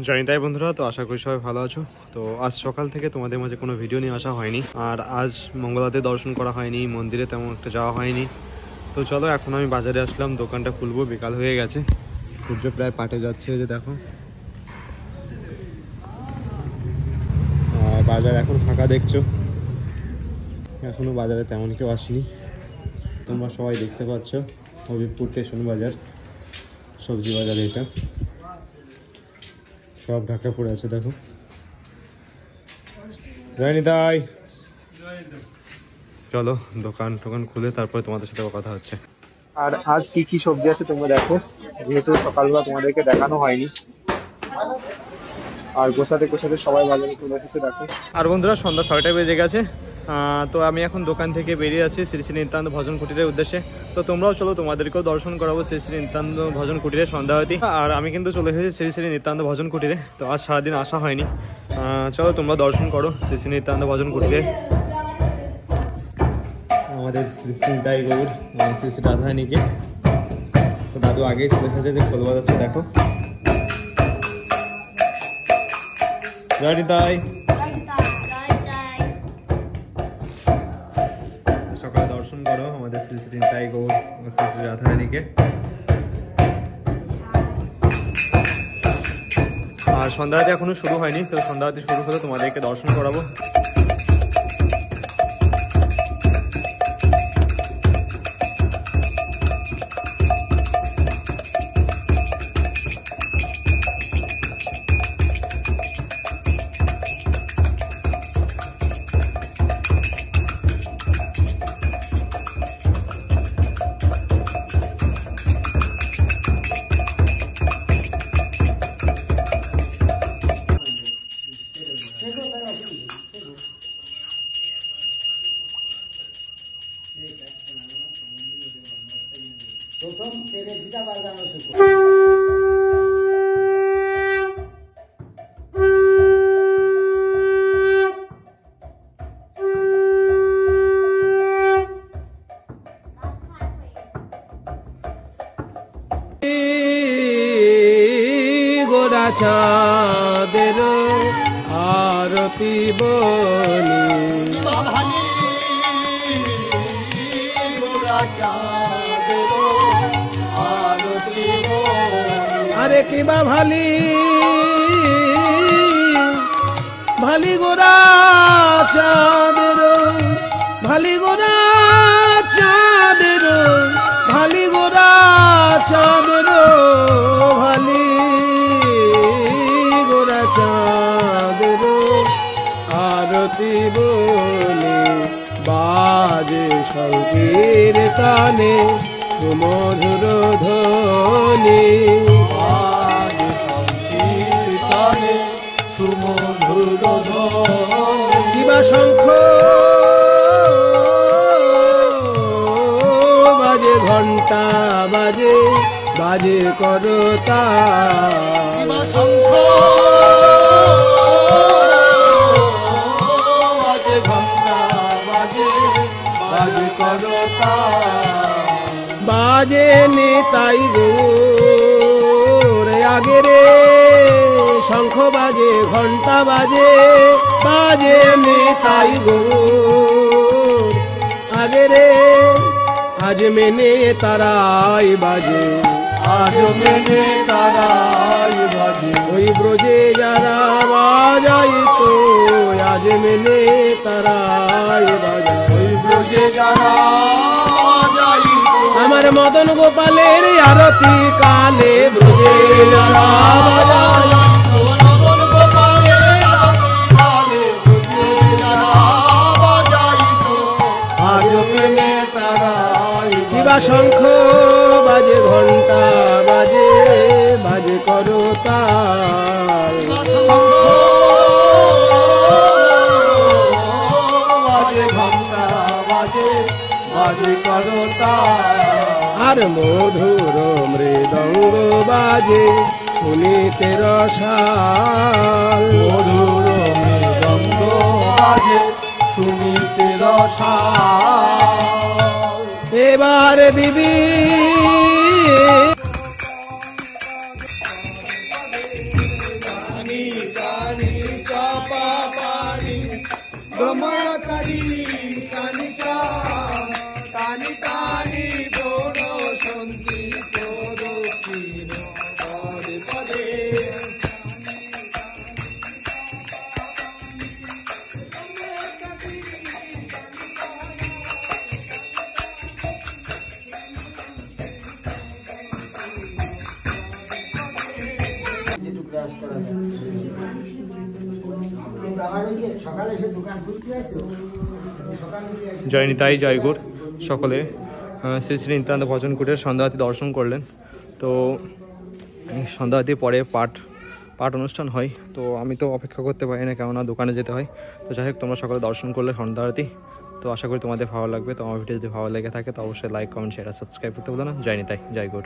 জয়নিতাই বন্ধুরা, তো আশা করি সবাই ভালো আছো। তো আজ সকাল থেকে তোমাদের মাঝে কোনো ভিডিও নিয়ে আসা হয়নি, আর আজ মঙ্গলাতে দর্শন করা হয়নি, মন্দিরে তেমন একটা যাওয়া হয়নি। তো চলো এখন আমি বাজারে আসলাম, দোকানটা খুলবো, বিকাল হয়ে গেছে, সূর্য প্রায় পাটে যাচ্ছে, যে দেখো। আর বাজার এখন ফাঁকা দেখছো, এখনো বাজারে তেমন কেউ আসেনি। তোমরা সবাই দেখতে পাচ্ছ হবিবপুর স্টেশন বাজার, সবজি বাজার, এটা সব ঢাকা পড়ে আছে দেখো। জয়নিতাই, চলো দোকান টোকান খুলে তারপরে তোমাদের সাথে কথা হচ্ছে। আর আজ কি কি সবজি আছে তোমরা দেখো, যেহেতু সকালবেলা তোমাদেরকে দেখানো হয়নি। আর গোছাতে গোছাতে সবাই বাজারে চলে এসেছে দেখো। আর বন্ধুরা সন্ধ্যা 6টায় বেজে গেছে। তো আমি এখন দোকান থেকে বেরিয়ে আছি শ্রী শ্রী নিত্যানন্দ ভজন কুটিরের উদ্দেশ্যে। তো তোমরাও চলো, তোমাদেরকেও দর্শন করাবো শ্রী শ্রী নিত্যানন্দ ভজন কুটিরে সন্ধ্যাবতী। আর আমি কিন্তু চলে এসেছি শ্রী শ্রী নিত্যানন্দ ভজন কুটিরে। তো আজ সারাদিন আসা হয়নি, চলো তোমরা দর্শন করো শ্রী শ্রী নিত্যানন্দ ভজন কুটিরে। আমাদের শ্রী শ্রী নিতাই গৌর, শ্রী শ্রী রাধারানীকে। তো দাদু আগেই চলে এসেছে, যে খোল বাজাচ্ছে দেখো। জয় নিতাই। সকালে দর্শন করো আমাদের শ্রী শ্রী নিতাই গৌর, শ্রী শ্রী রাধারানীকে। আর সন্ধ্যাতে এখনো শুরু হয়নি, তো সন্ধ্যাতে শুরু হলে তোমাদেরকে দর্শন করাবো। চাঁদের আরতি বলি আরে কিবা ভালি ভালি গোরা চাঁদের, ভালি গোরা চাঁদের, ভালি গোরা চাঁদের, ভালি চাঁদের আরতি বলে বাজে সংকীর্তনে সুমধুর ধ্বনি, বাজে সংকীর্তনে সুমধুর ধ্বনি। কিবা শঙ্খ বাজে, ঘন্টা বাজে, বাজে করতা, কিবা শঙ্খ বাজে, ঘন্টা বাজে, বাজে করতা, বাজে নিতাই গৌর আগে রে। শঙ্খ বাজে, ঘন্টা বাজে, বাজে নিতাই গৌর আগে রে। আজ মেনে তারাই বাজে, আজ মেনে তারাই বাজে, ওই ব্রজে যারা বাজাইতো, আজ মেনে তারাই বাজে, ওই ব্রজে যারা বাজাইতো। আমার মদন গোপালের আরতি কালে ব্রজে যারা বাজাইতো, মদন গোপালের আরতি কালে ব্রজে যারা বাজাইতো, আজ মেনে তারাই। কিবা শঙ্খ বাজে, ঘন্টা বাজে, বাজে করতা, বাজে ঘন্টা বাজে, বাজে করতা। আর মধুর মৃদঙ্গ বাজে শুনিতে রসাল, মধুর মৃদঙ্গ বাজে শুনিতে রসাল। এবার বিবি ব্রহ্মকারী কানিকা তানি তানি বড় সঙ্গীত দক্ষিণ পদে পদে জয় নিতাই জয় গুর। সকলে শ্রী শ্রী নিত্যানন্দ ভজন কুটিরের সন্ধ্যাআরতি দর্শন করলেন। তো সন্ধ্যাআরতির পরে পাঠ অনুষ্ঠান হয়। তো আমি তো অপেক্ষা করতে পারি না, কেননা দোকানে যেতে হয়। তো যাই হোক, তোমরা সকলে দর্শন করলে সন্ধ্যাআরতি। তো আশা করি তোমাদের ভালো লাগবে। তো আমার ভিডিও যদি ভালো লেগে থাকে তো অবশ্যই লাইক, কমেন্ট, শেয়ার আর সাবস্ক্রাইব করতে ভুলো না। জয় নিতাই জয় গুর।